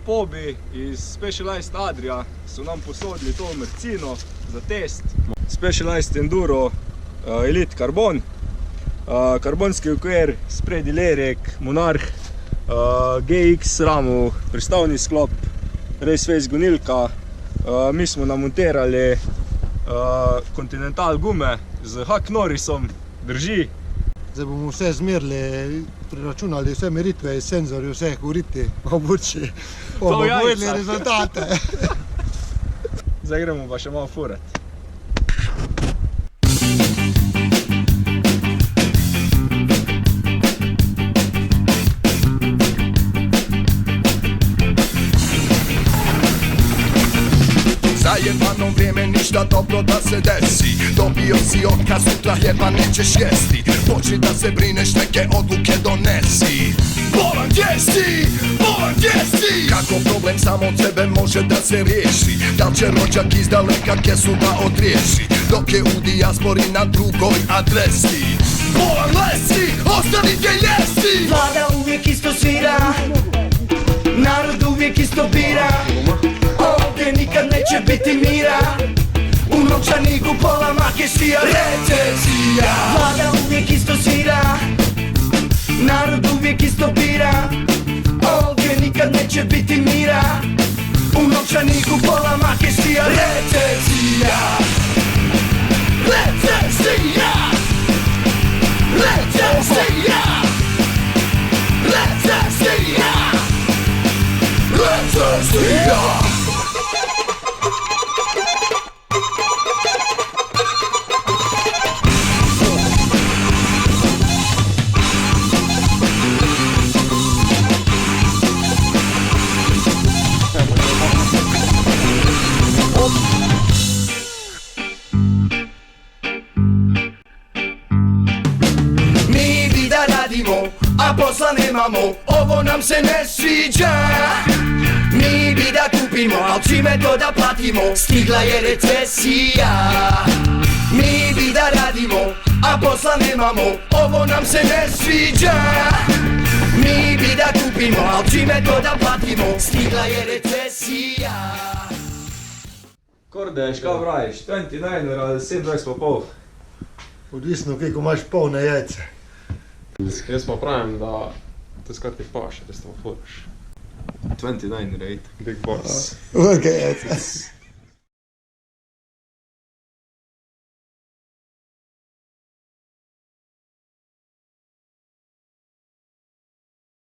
Pobi iz Specialized Adria su nam posodili to mrcino za test. Specialized Enduro Elite Carbon, karbonski okvir, spredi Lerek, Monarch, GX ramu, pristavni sklop, Raceface gonilka. Mi smo namontirali Continental gume z Huck Norrisom, drži. Zdaj bomo vse zmerili, preračunali vse meritve, senzorji, vse goriti, obuči, bomo povedali rezultate. Zdaj gremo pa še malo furat. Zajebano vrijeme, ništa dobro da se desi. Dobio si otkaz, sutra hljeba nećeš jesti. Počni da se brineš, neke odluke donesi. Bolan gdje si? Bolan gdje si? Kako problem samo od sebe može da se riješi? Da li će rođak iz daleka kesu da odriješi? Dok je u dijaspori na drugoj adresi. Bolan lesi, ostani gdje jesi. Vlada uvijek isto svira, narod uvijek isto bira. Ovdje nikad neće biti mira, u novčaniku pola makešija. Recesija. Vlada uvijek isto svira, narod uvijek isto bira. Ovdje nikad neće biti mira, u novčaniku pola makešija. Recesija. Recesija. Recesija. Recesija. Recesija. A posla nemamo, ovo nam se ne sviđa. Mi bi da kupimo, al čime to da platimo? Stigla je recesija. Mi bi da radimo, a posla nemamo, ovo nam se ne sviđa. Mi bi da kupimo, al čime to da platimo? Stigla je recesija. Kordeš, kaj praviš? 29 ali 27 pa pol? Odvisno, koliko imaš polne jajce. Jaz pa pravim, da to skrat ti paše, da se to furaš. 29 rate. Big boss. Velike jajce.